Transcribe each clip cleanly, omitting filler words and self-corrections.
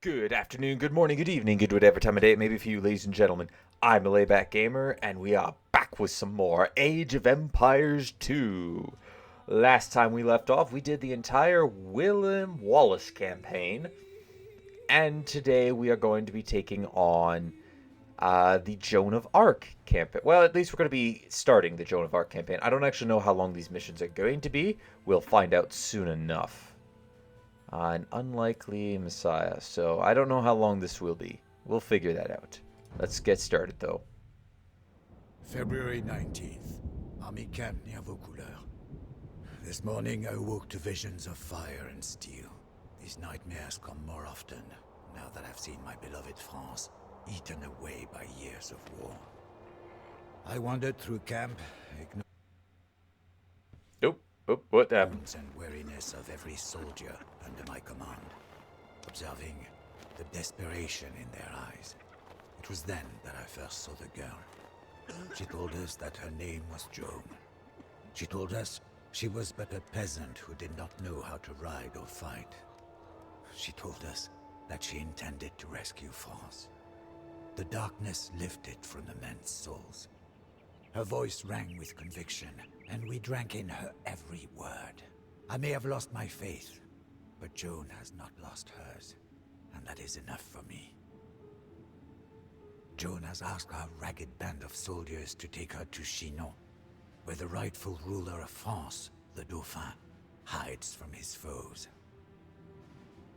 Good afternoon, good morning, good evening, good whatever time of day it may be for you, ladies and gentlemen. I'm a Layback Gamer, and we are back with some more Age of Empires 2. Last time we left off, we did the entire William Wallace campaign, and today we are going to be taking on the Joan of Arc campaign. Well, at least we're going to be starting the Joan of Arc campaign. I don't actually know how long these missions are going to be. We'll find out soon enough. An unlikely messiah, so I don't know how long this will be. We'll figure that out. Let's get started, though. February 19th. Army camp near Vaucouleurs. This morning I woke to visions of fire and steel. These nightmares come more often, now that I've seen my beloved France eaten away by years of war. I wandered through camp, ignoring What happened? and weariness of every soldier under my command, observing the desperation in their eyes. It was then that I first saw the girl. She told us that her name was Joan. She told us she was but a peasant who did not know how to ride or fight. She told us that she intended to rescue France. The darkness lifted from the men's souls. Her voice rang with conviction, and we drank in her every word. I may have lost my faith, but Joan has not lost hers, and that is enough for me. Joan has asked our ragged band of soldiers to take her to Chinon, where the rightful ruler of France, the Dauphin, hides from his foes.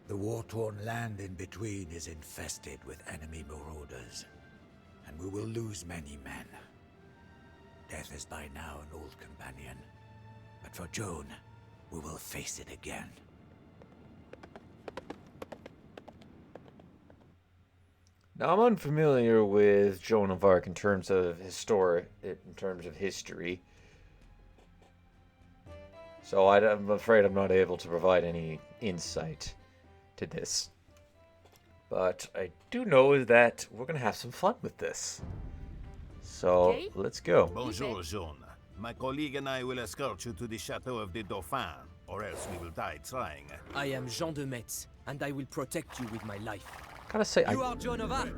The war-torn land in between is infested with enemy marauders, and we will lose many men. Death is by now an old companion, but for Joan, we will face it again. Now, I'm unfamiliar with Joan of Arc in terms of history. So I'm afraid I'm not able to provide any insight to this. But I do know that we're going to have some fun with this. So, Okay. let's go. Bonjour, Joan. My colleague and I will escort you to the Chateau of the Dauphin, or else we will die trying. I am Jean de Metz, and I will protect you with my life. Gotta say, You are Joan of Arc.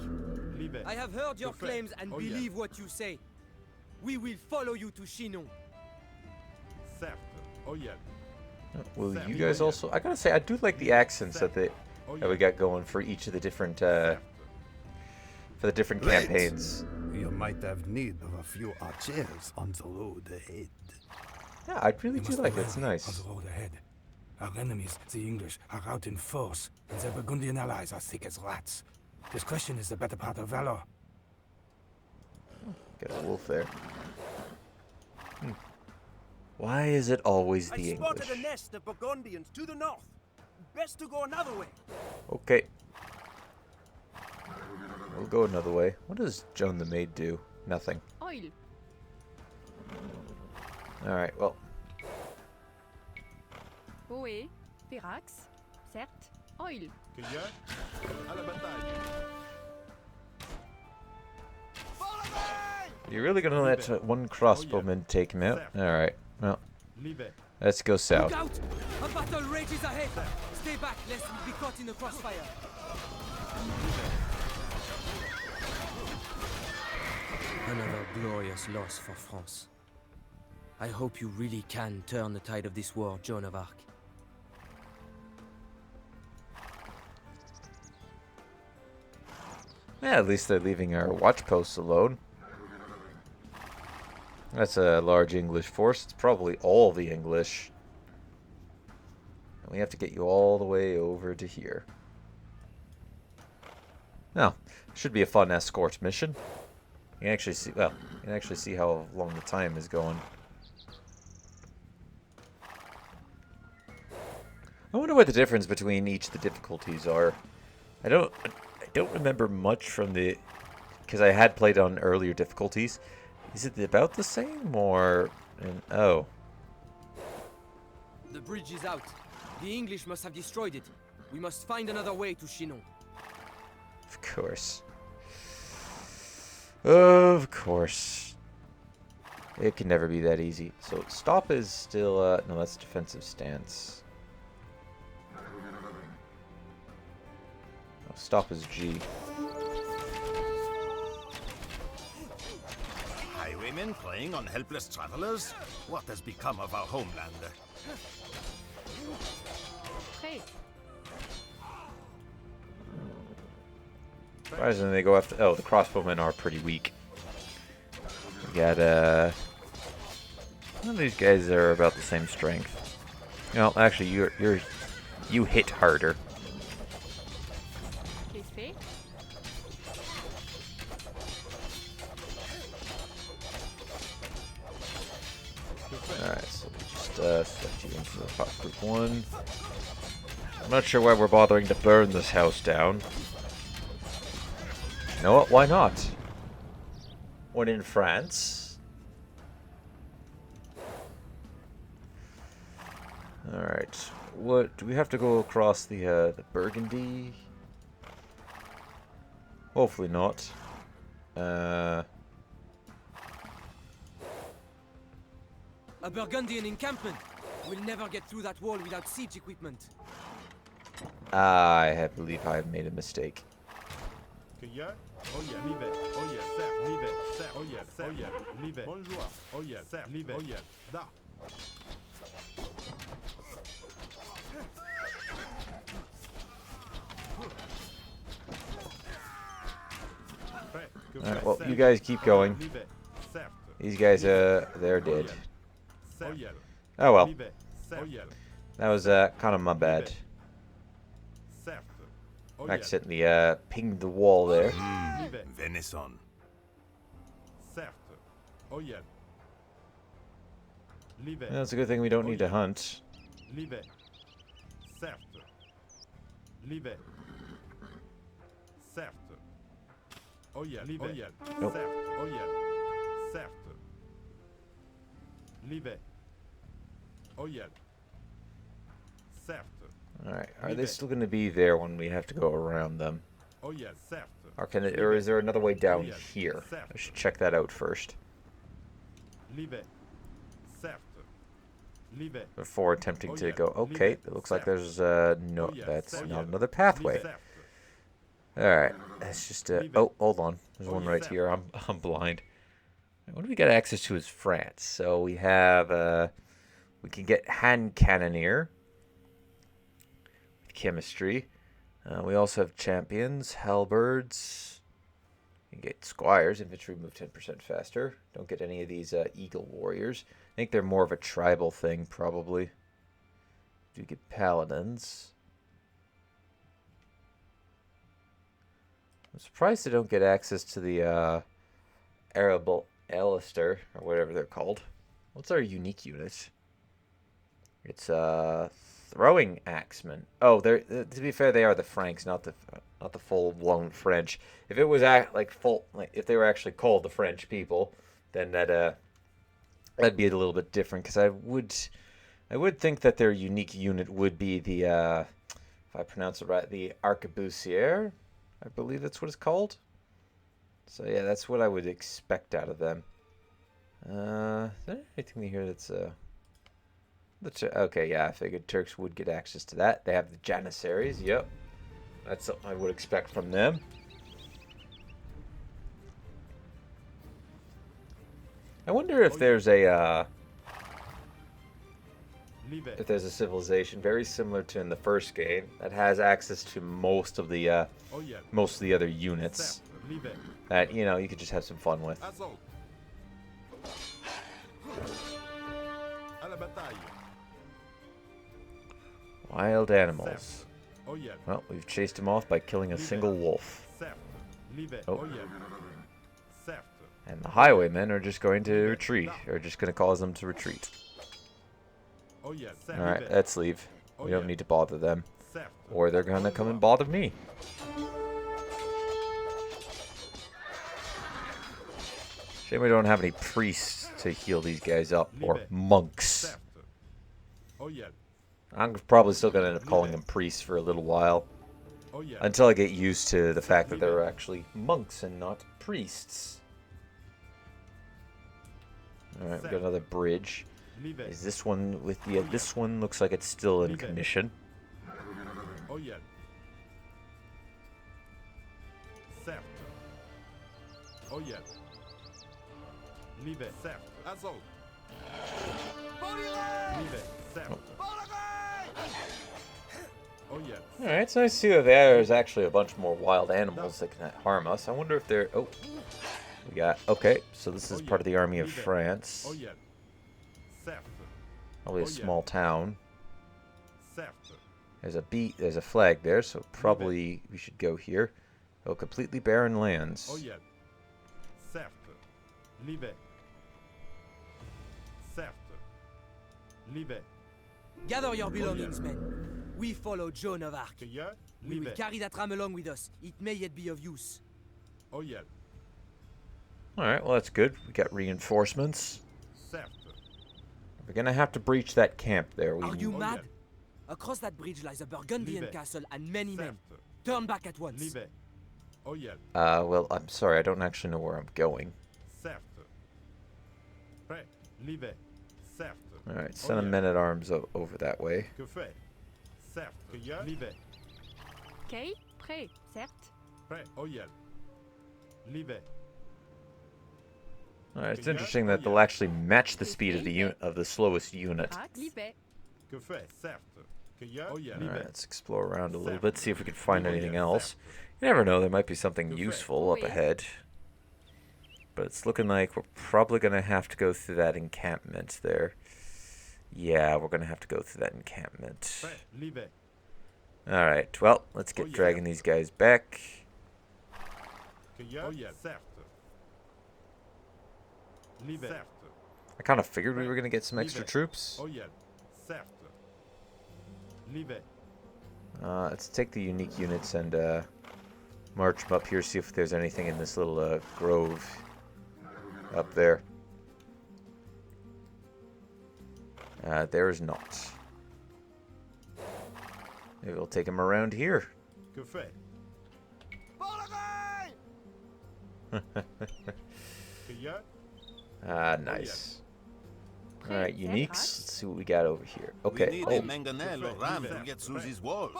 I have heard your claims and Oh, believe what you say. We will follow you to Chinon. Certes. Oh, yeah. will you guys also? I gotta say, I do like the accents that we got going for each of the different campaigns. You might have need of a few archers on the road ahead. Yeah, I really We do must like be it. It's ready nice. on the road ahead. Our enemies, the English, are out in force, and their Burgundian allies are thick as rats. Discretion is the better part of valor. Got a wolf there. Why is it always the I spotted English? a nest of Burgundians to the north. Best to go another way. Okay. We'll go another way. What does Joan the Maid do? Nothing. Oil. Alright, well. Ohé. Pirax. Certes. Oil. À la bataille. You're really gonna let one crossbowman take him out? Alright, well. Let's go Look south. out! A battle rages ahead! Stay back, lest we be caught in the crossfire. Another glorious loss for France. I hope you really can turn the tide of this war, Joan of Arc. Yeah, at least they're leaving our watch posts alone. That's a large English force. It's probably all the English. And we have to get you all the way over to here. Now, should be a fun escort mission. You can actually see, well, you can actually see how long the time is going. I wonder what the difference between each of the difficulties are. I don't remember much from the, because I had played on earlier difficulties. Is it about the same or? Oh. The bridge is out. The English must have destroyed it. We must find another way to Chinon. Of course. Of course. It can never be that easy. So stop is still no, that's defensive stance. Stop is G. Highwaymen preying on helpless travelers? What has become of our homeland? Hey, Surprisingly, they go after. Oh, the crossbowmen are pretty weak. We got None of these guys are about the same strength. No, actually, you hit harder. case fake. Alright, so we just select you into the pop group 1. I'm not sure why we're bothering to burn this house down. You know what? Why not? When in France. Alright. What do we have to go across the Burgundy? Hopefully not. A Burgundian encampment! We'll never get through that wall without siege equipment. I believe I have made a mistake. Alright, well, you guys keep going. These guys, they're dead. Oh well. That was, kind of my bad. Accidentally, pinged the wall there. Venison. That's a good thing we don't need to hunt. Nope. Alright, are they still going to be there when we have to go around them? Or or is there another way down here? I should check that out first. Before attempting to go. Okay, it looks like there's no, that's not another pathway. Alright, that's just oh, hold on. There's one right here. I'm blind. What do we got access to is France. So we have we can get hand cannoneer. Chemistry. We also have champions, halberds. You can get squires, infantry move 10% faster. Don't get any of these eagle warriors. I think they're more of a tribal thing, probably. Do you get paladins? I'm surprised they don't get access to the Arable Alistair, or whatever they're called. What's our unique unit? It's throwing axemen. Oh, they're to be fair, they are the Franks, not the full-blown French. If it was if they were actually called the French people, then that'd be a little bit different. Because I would think that their unique unit would be the if I pronounce it right, the arquebusier. I believe that's what it's called. So yeah, that's what I would expect out of them. Is there anything here that's okay, yeah, I figured Turks would get access to that. They have the Janissaries, yep. That's something I would expect from them. I wonder if there's a civilization very similar to in the first game that has access to most of the other units that, you know, you could just have some fun with. Wild animals. Well, we've chased him off by killing a single wolf. Oh. And the highwaymen are just going to retreat. Or just going to cause them to retreat. Alright, let's leave. We don't need to bother them. Or they're going to come and bother me. Shame we don't have any priests to heal these guys up. Or monks. I'm probably still going to end up calling them priests for a little while. Until I get used to the fact that they're actually monks and not priests. Alright, we got another bridge. Is this one with the... this one looks like it's still in commission. Certes. Oh yeah. Livet. Certes. Assault. Livet. Certes. Oh yeah. Alright, it's nice to see that there's actually a bunch more wild animals that can harm us. I wonder if they're... Oh. We got... Okay, so this is part of the army of France. Oh yeah. Certes. Probably a small town. Certes. There's a flag there, so probably we should go here. Oh, completely barren lands. Oh yeah. Certes. Livet. Certes. Livet. Gather your belongings, men. We follow Joan of Arc. Cueilleur. We will Livet. carry that ram along with us. It may yet be of use. Oh yeah. Alright, well that's good. We got reinforcements. Certes. We're gonna have to breach that camp there. Are you Oh, mad? yeah. Across that bridge lies a Burgundian Livet. castle and many men. Certes. Turn back at once. Livet. Oh yeah. Well, I'm sorry, I don't actually know where I'm going. Certes. Prêt. Livet. Certes. Alright, send a men-at-arms over that way. Que fait? Certes. Cueilleur. Livet. Ok, prêt, certes. Prêt. Oh yeah. Livet. Alright, it's interesting that they'll actually match the speed of the slowest unit. Axe. Livet. Que fait? Certes. Cueilleur. Oh yeah. Alright, let's explore around a little bit, see if we can find anything else. You never know, there might be something useful up ahead. But it's looking like we're probably going to have to go through that encampment there. Yeah, we're going to have to go through that encampment. Prêt. Livet. Alright, well, let's get dragging these guys back. Cueilleur. Oh yeah. Certes. Livet. Certes. I kind of figured we were going to get some extra troops. Oh yeah. Certes. Livet. Let's take the unique units and march them up here, see if there's anything in this little grove up there. There is not. Maybe we'll take them around here. Que fait? Cueilleur. Nice. Alright, uniques. Let's see what we got over here. We Okay. need a mangonel or ram to get through these walls.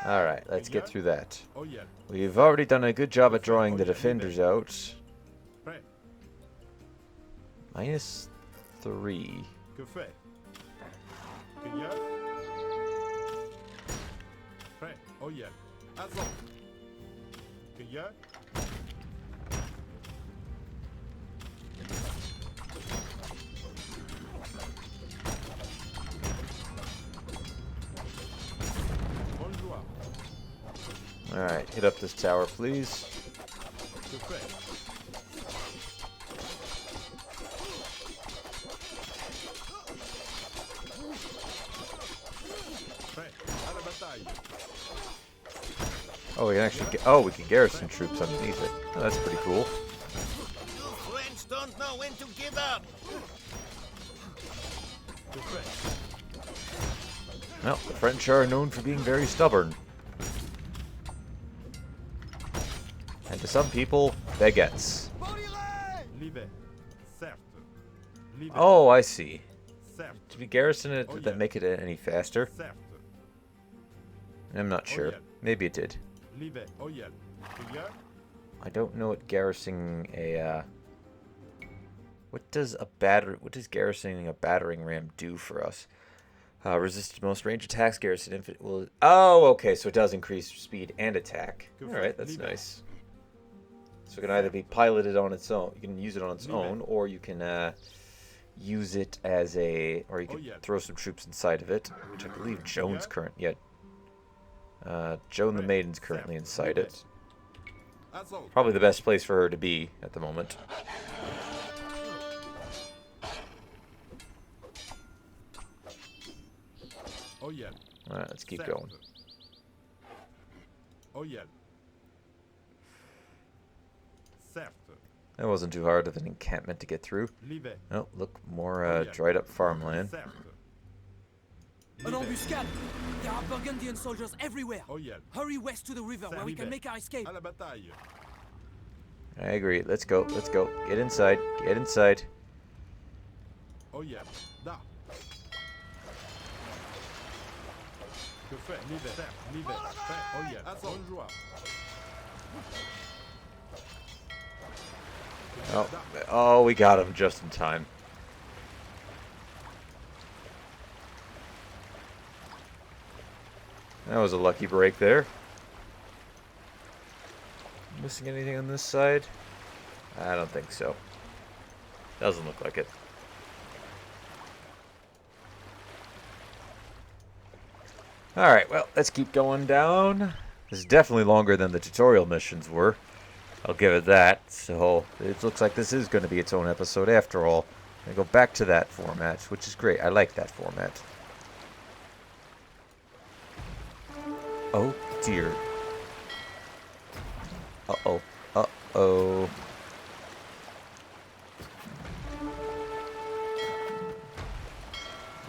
Alright, let's get through that. Oh yeah. We've already done a good job at drawing the defenders out. Prêt. -3. Que fait? Cueilleur. Prêt. Oh yeah. Assaut. Cueilleur. Bonjour. Alright, hit up this tower, please. Que fait? Prêt. À la bataille. Oh, we can actually we can garrison troops underneath it. Oh, that's pretty cool. You French don't know when to give up. Que fait? Well, the French are known for being very stubborn. And to some people, baguettes. Livet. Certes. Livet. Oh, I see. Certes. Did we garrison it? Did that make it any faster? Certes. I'm not sure. yeah. Maybe it did. Livet. Oh yeah. Cueilleur. I don't know what garrisoning a what does garrisoning a battering ram do for us? Resist most range attacks, garrison infantry will... Oh, okay, so it does increase speed and attack. Alright, that's nice. So it can either be piloted on its own, you can use it on its own, or you can use it as a... Or you can throw some troops inside of it, which I believe Joan's Joan the Maiden's currently inside it. Assaut. Probably the best place for her to be at the moment. Oh yeah. Alright, let's keep going. Oh yeah. Certes. That wasn't too hard of an encampment to get through. Livet. Oh, look, more dried up farmland. Certes. An embuscade! There are Burgundian soldiers everywhere! Oh yeah. Hurry west to the river where we can make our escape! À la bataille. I agree. Let's go. Let's go. Get inside. Get inside. Oh yeah. Da. Que fait? Livet. Certes. Livet. Prêt. Oh yeah. Assaut. Bonjour. Oh, we got him just in time. That was a lucky break there. Missing anything on this side? I don't think so. Doesn't look like it. Alright, well, let's keep going down. This is definitely longer than the tutorial missions were. I'll give it that. So, it looks like this is going to be its own episode after all. I go back to that format, which is great. I like that format. Oh, dear. Uh-oh. Uh-oh.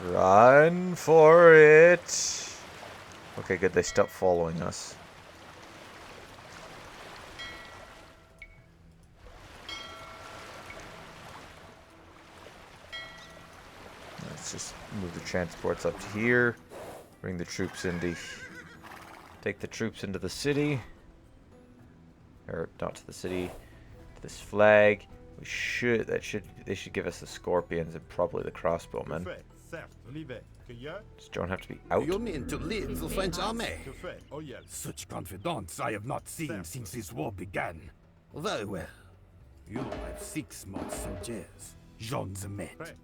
Run for it. Okay, good. They stopped following us. Let's just move the transports up to here. Bring the troops into... Take the troops into the city. Or, not to the city. To this flag. We should... They should give us the scorpions and probably the crossbowmen. Does Joan have to be out? You mean to lead the French army? Such confidence I have not seen since this war began. Very well. You have 6 more soldiers. Joan the mate.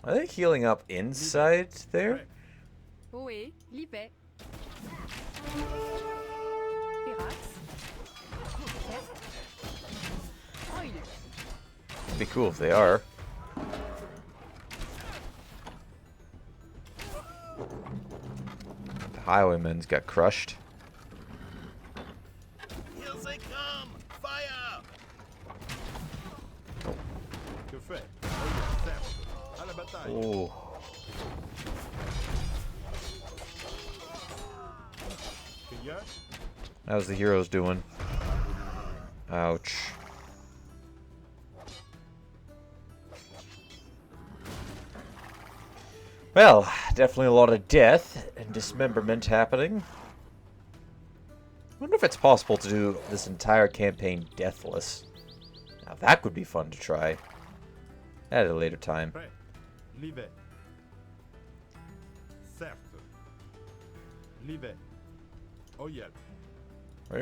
Are they healing up inside there? Oui, l'hiver. Pirates. Certes. Oil. It'd be cool if they are. The highwaymen's got crushed. Here they come! Fire! Oh. How's the heroes doing? Ouch. Well, definitely a lot of death and dismemberment happening. I wonder if it's possible to do this entire campaign deathless. Now that would be fun to try. At a later time. Maybe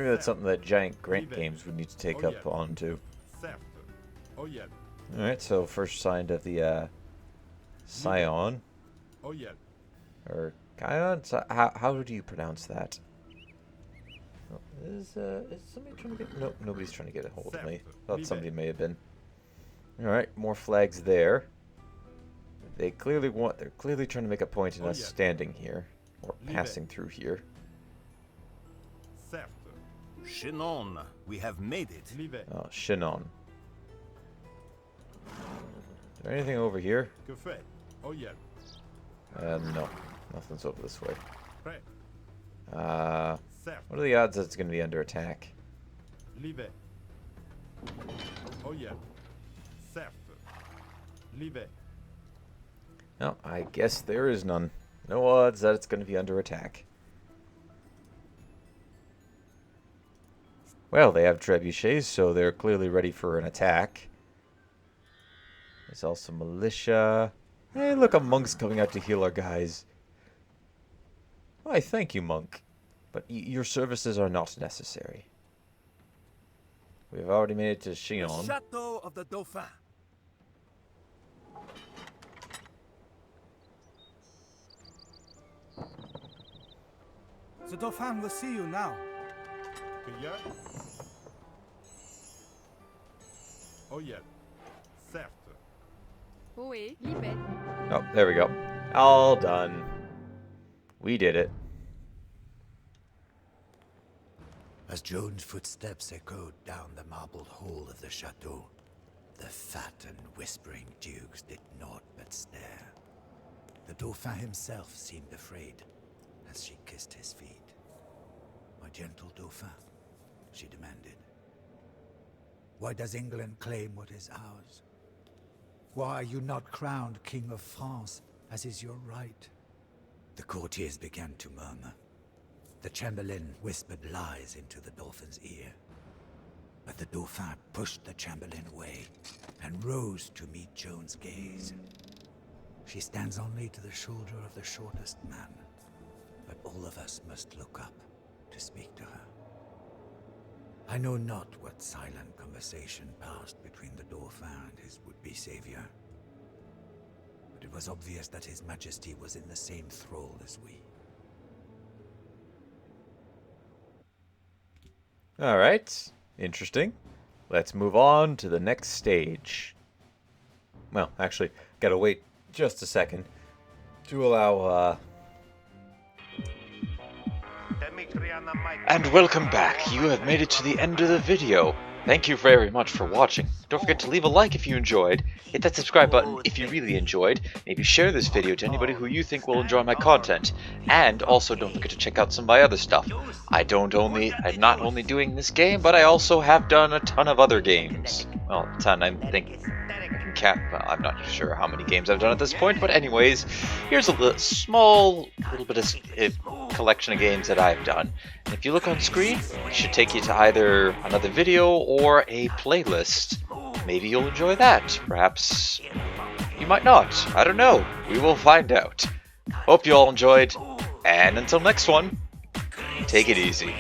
that's something that Giant Grant Games would need to take up on too. Alright, so first signed of the Scion. Or Kion? So, how do you pronounce that? Oh, is somebody trying to get... Nope, nobody's trying to get a hold of me. Thought somebody may have been. Alright, more flags there. They're clearly trying to make a point in us standing here. Or passing through here. Chinon, we have made it. Oh, Chinon. Is there anything over here? No. Nothing's over this way. What are the odds that it's going to be under attack? No, I guess there is none. No odds that it's going to be under attack. Well, they have trebuchets, so they're clearly ready for an attack. There's also militia. Hey, look, a monk's coming out to heal our guys. Why, thank you, monk. But your services are not necessary. We've already made it to Chinon. Chateau of the Dauphin. The Dauphin will see you now. Oui, l'hiver. Oh, there we go. All done. We did it. As Joan's footsteps echoed down the marbled hall of the chateau, the fat and whispering dukes did naught but stare. The Dauphin himself seemed afraid as she kissed his feet. My gentle Dauphin, she demanded. Why does England claim what is ours? Why are you not crowned King of France, as is your right? The courtiers began to murmur. The Chamberlain whispered lies into the Dauphin's ear. But the Dauphin pushed the Chamberlain away and rose to meet Joan's gaze. She stands only to the shoulder of the shortest man, but all of us must look up to speak to her. I know not what silent conversation passed between the Dauphin and his would-be savior, but it was obvious that His Majesty was in the same thrall as we. Alright, interesting. Let's move on to the next stage. Well, actually, gotta wait just a second to allow, And welcome back. You have made it to the end of the video. Thank you very much for watching. Don't forget to leave a like if you enjoyed, hit that subscribe button if you really enjoyed, maybe share this video to anybody who you think will enjoy my content, and also don't forget to check out some of my other stuff. I'm not only doing this game, but I also have done a ton of other games. Well, a ton, I think I can count, I'm not sure how many games I've done at this point, but anyways, here's a small little bit of collection of games that I've done. And if you look on screen, it should take you to either another video or a playlist. Maybe you'll enjoy that. Perhaps you might not. I don't know. We will find out. Hope you all enjoyed, and until next one, take it easy.